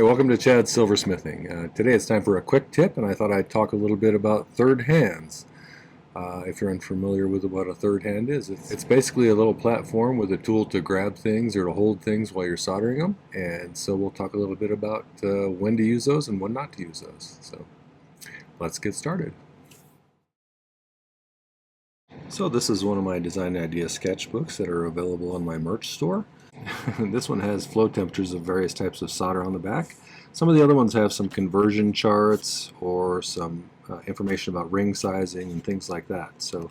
welcome to Chad's Silversmithing. Today it's time for a quick tip, and I thought I'd talk a little bit about third hands. If you're unfamiliar with what a third hand is, it's basically a little platform with a tool to grab things or to hold things while you're soldering them. And so we'll talk a little bit about when to use those and when not to use those. So let's get started. So this is one of my design idea sketchbooks that are available on my merch store. This one has flow temperatures of various types of solder on the back. Some of the other ones have some conversion charts or some information about ring sizing and things like that. So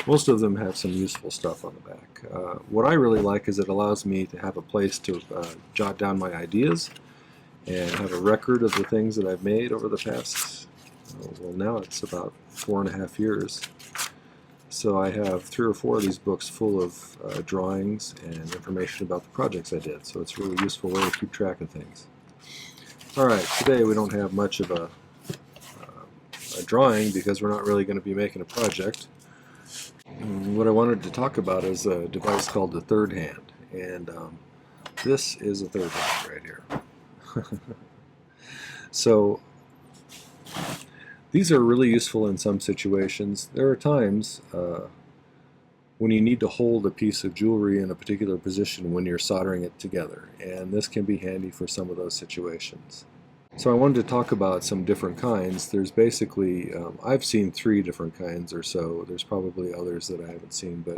most of them have some useful stuff on the back. What I really like is it allows me to have a place to jot down my ideas and have a record of the things that I've made over the past, well, now it's about 4.5 years. So I have 3 or 4 of these books full of drawings and information about the projects I did. So it's a really useful way to keep track of things. Alright, today we don't have much of a drawing because we're not really going to be making a project. What I wanted to talk about is a device called the third hand. And this is a third hand right here. So these are really useful in some situations. There are times when you need to hold a piece of jewelry in a particular position when you're soldering it together, and this can be handy for some of those situations. So I wanted to talk about some different kinds. There's basically, I've seen 3 different kinds or so. There's probably others that I haven't seen, but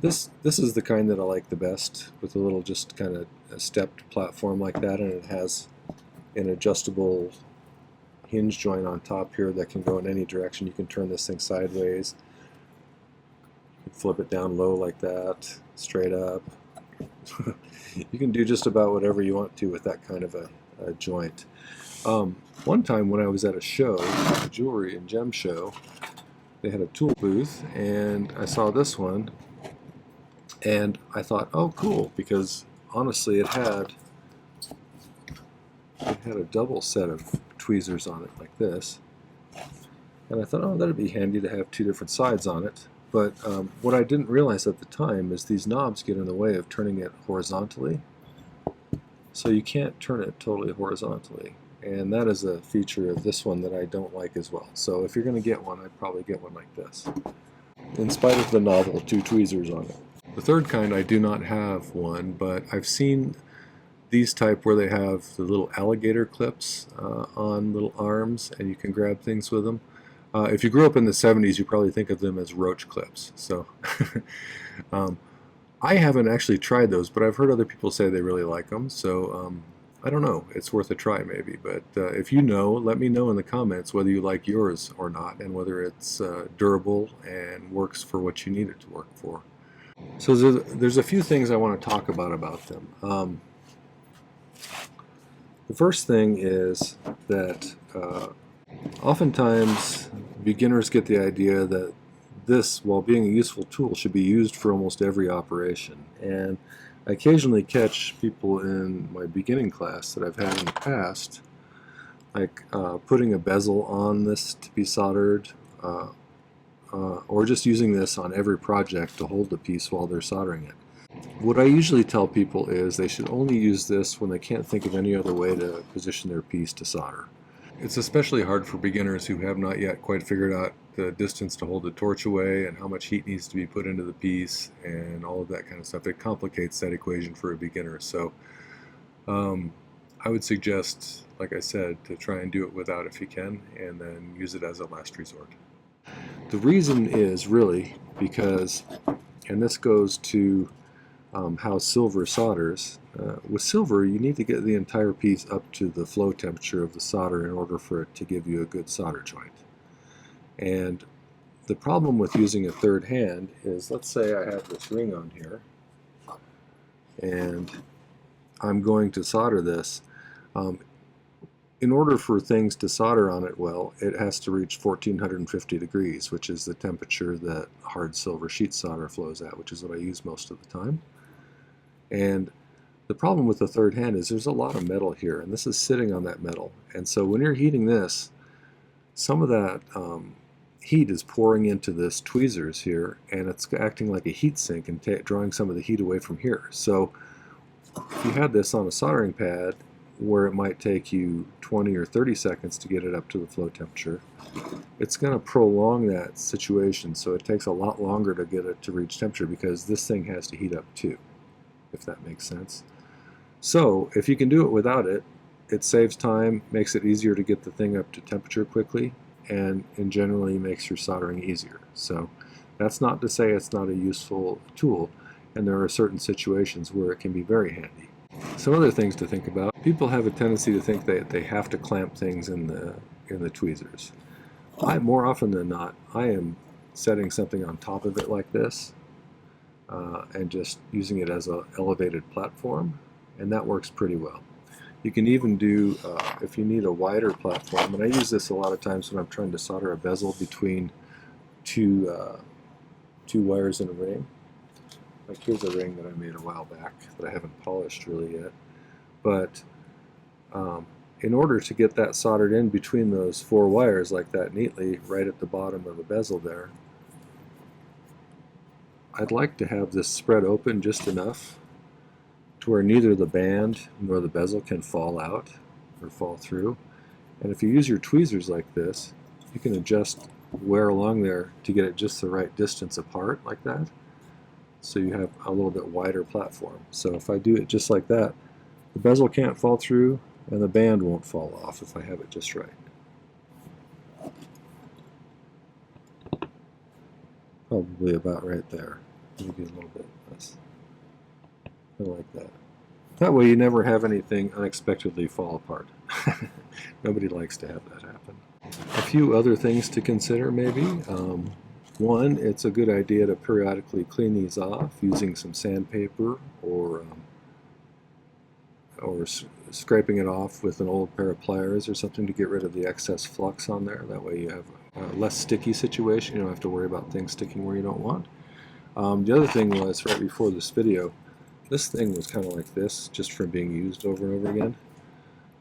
this is the kind that I like the best, with a little just kind of a stepped platform like that, and it has an adjustable hinge joint on top here that can go in any direction. You can turn this thing sideways, you can flip it down low like that, straight up. You can do just about whatever you want to with that kind of a joint. One time when I was at a show, a jewelry and gem show, they had a tool booth, and I saw this one, and I thought, oh cool, because honestly it had a double set of tweezers on it like this, and I thought, oh, that'd be handy to have 2 different sides on it. But what I didn't realize at the time is these knobs get in the way of turning it horizontally, so you can't turn it totally horizontally, and that is a feature of this one that I don't like as well. So if you're going to get one, I'd probably get one like this, in spite of the novel 2 tweezers on it. The third kind, I do not have one, but I've seen these type where they have the little alligator clips on little arms, and you can grab things with them. If you grew up in the 70s, you probably think of them as roach clips. So I haven't actually tried those, but I've heard other people say they really like them. So I don't know. It's worth a try maybe. But if you know, let me know in the comments whether you like yours or not, and whether it's durable and works for what you need it to work for. So there's a few things I want to talk about them. The first thing is that oftentimes beginners get the idea that this, while being a useful tool, should be used for almost every operation. And I occasionally catch people in my beginning class that I've had in the past, like putting a bezel on this to be soldered, or just using this on every project to hold the piece while they're soldering it. What I usually tell people is they should only use this when they can't think of any other way to position their piece to solder. It's especially hard for beginners who have not yet quite figured out the distance to hold the torch away and how much heat needs to be put into the piece and all of that kind of stuff. It complicates that equation for a beginner. So I would suggest, like I said, to try and do it without if you can, and then use it as a last resort. The reason is really because, and this goes to how silver solders. With silver, you need to get the entire piece up to the flow temperature of the solder in order for it to give you a good solder joint. And the problem with using a third hand is, let's say I have this ring on here, and I'm going to solder this. In order for things to solder on it well, it has to reach 1450 degrees, which is the temperature that hard silver sheet solder flows at, which is what I use most of the time. And the problem with the third hand is there's a lot of metal here, and this is sitting on that metal. And so when you're heating this, some of that heat is pouring into this tweezers here, and it's acting like a heat sink and drawing some of the heat away from here. So if you had this on a soldering pad, where it might take you 20 or 30 seconds to get it up to the flow temperature, it's going to prolong that situation, so it takes a lot longer to get it to reach temperature because this thing has to heat up too, if that makes sense. So if you can do it without it, it saves time, makes it easier to get the thing up to temperature quickly, and generally makes your soldering easier. So that's not to say it's not a useful tool, and there are certain situations where it can be very handy. Some other things to think about. People have a tendency to think that they have to clamp things in the tweezers. More often than not, I am setting something on top of it like this and just using it as an elevated platform, and that works pretty well. You can even do, if you need a wider platform, and I use this a lot of times when I'm trying to solder a bezel between two wires in a ring. Like here's a ring that I made a while back that I haven't polished really yet. But in order to get that soldered in between those 4 wires like that neatly, right at the bottom of the bezel there, I'd like to have this spread open just enough to where neither the band nor the bezel can fall out or fall through. And if you use your tweezers like this, you can adjust wear along there to get it just the right distance apart like that, so you have a little bit wider platform. So if I do it just like that, the bezel can't fall through and the band won't fall off if I have it just right. Probably about right there, maybe a little bit less. I like that. That way you never have anything unexpectedly fall apart. Nobody likes to have that happen. A few other things to consider maybe. One, it's a good idea to periodically clean these off using some sandpaper or scraping it off with an old pair of pliers or something to get rid of the excess flux on there. That way you have a less sticky situation. You don't have to worry about things sticking where you don't want. The other thing was, right before this video, this thing was kind of like this, just from being used over and over again.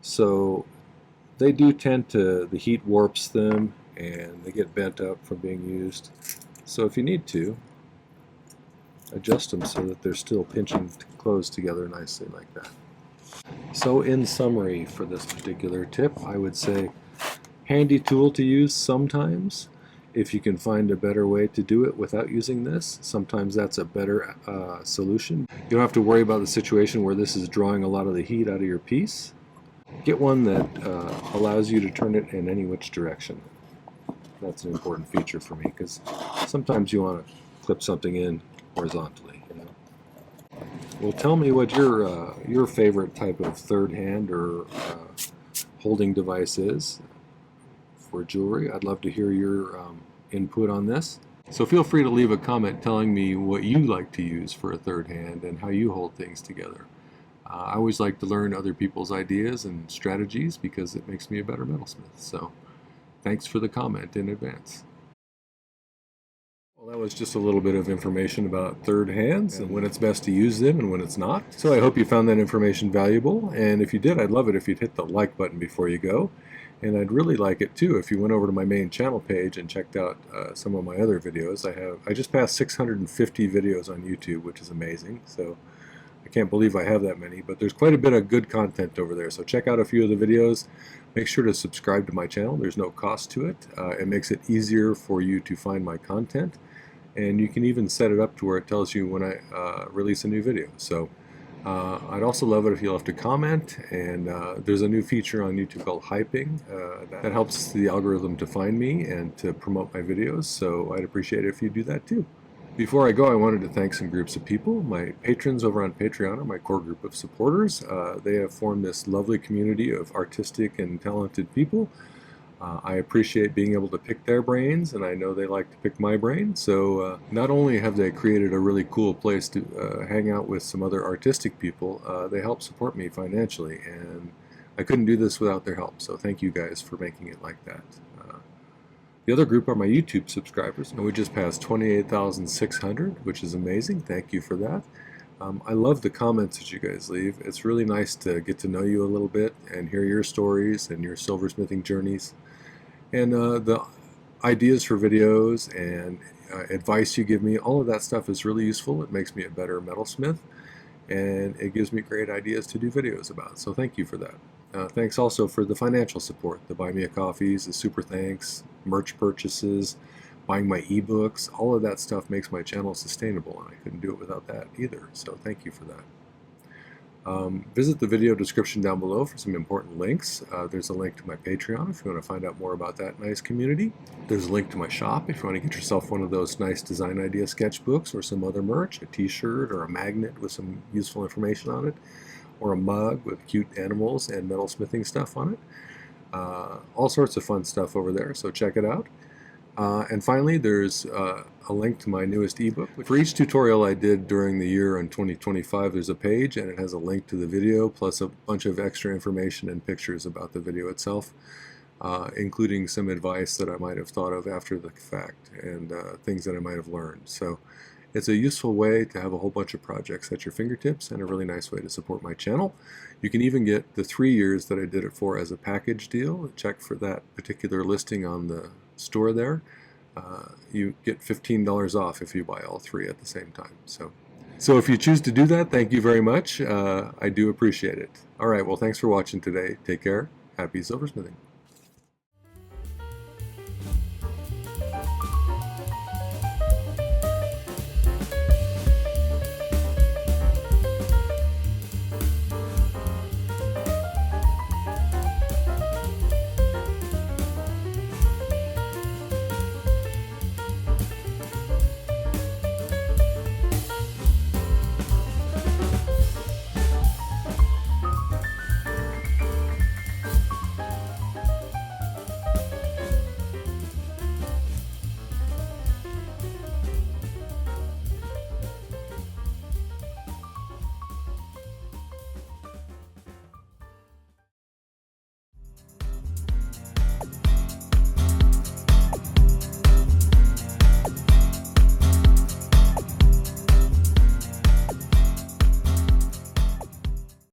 So they do tend to, the heat warps them and they get bent up from being used. So if you need to, adjust them so that they're still pinching closed together nicely like that. So in summary for this particular tip, I would say handy tool to use sometimes. If you can find a better way to do it without using this, sometimes that's a better solution. You don't have to worry about the situation where this is drawing a lot of the heat out of your piece. Get one that allows you to turn it in any which direction. That's an important feature for me, because sometimes you want to clip something in horizontally. You know? Well, tell me what your favorite type of third hand or holding device is for jewelry. I'd love to hear your input on this. So feel free to leave a comment telling me what you like to use for a third hand and how you hold things together. I always like to learn other people's ideas and strategies because it makes me a better metalsmith. So thanks for the comment in advance. Well, that was just a little bit of information about third hands and when it's best to use them and when it's not. So I hope you found that information valuable, and if you did, I'd love it if you'd hit the like button before you go. And I'd really like it too if you went over to my main channel page and checked out some of my other videos. I just passed 650 videos on YouTube, which is amazing. So I can't believe I have that many, but there's quite a bit of good content over there. So check out a few of the videos. Make sure to subscribe to my channel. There's no cost to it. It makes it easier for you to find my content. And you can even set it up to where it tells you when I release a new video. So I'd also love it if you left a comment, and there's a new feature on YouTube called hyping that helps the algorithm to find me and to promote my videos, so I'd appreciate it if you do that too. Before I go, I wanted to thank some groups of people. My patrons over on Patreon are my core group of supporters. They have formed this lovely community of artistic and talented people. I appreciate being able to pick their brains, and I know they like to pick my brain. So not only have they created a really cool place to hang out with some other artistic people, they help support me financially, and I couldn't do this without their help. So thank you guys for making it like that. The other group are my YouTube subscribers, and we just passed 28,600, which is amazing. Thank you for that. I love the comments that you guys leave. It's really nice to get to know you a little bit and hear your stories and your silversmithing journeys. And the ideas for videos and advice you give me, all of that stuff is really useful. It makes me a better metalsmith, and it gives me great ideas to do videos about. So thank you for that. Thanks also for the financial support, the Buy Me a Coffees, the Super Thanks, merch purchases, buying my ebooks. All of that stuff makes my channel sustainable, and I couldn't do it without that either. So thank you for that. Visit the video description down below for some important links. There's a link to my Patreon if you want to find out more about that nice community. There's a link to my shop if you want to get yourself one of those nice design idea sketchbooks or some other merch, a t-shirt or a magnet with some useful information on it, or a mug with cute animals and metalsmithing stuff on it. All sorts of fun stuff over there, so check it out. And finally, there's a link to my newest ebook. For each tutorial I did during the year in 2025, there's a page, and it has a link to the video, plus a bunch of extra information and pictures about the video itself, including some advice that I might have thought of after the fact, and things that I might have learned. So it's a useful way to have a whole bunch of projects at your fingertips, and a really nice way to support my channel. You can even get the 3 years that I did it for as a package deal. Check for that particular listing on the store there. You get $15 off if you buy all 3 at the same time. So if you choose to do that, thank you very much. I do appreciate it. All right, well, thanks for watching today. Take care. Happy silversmithing.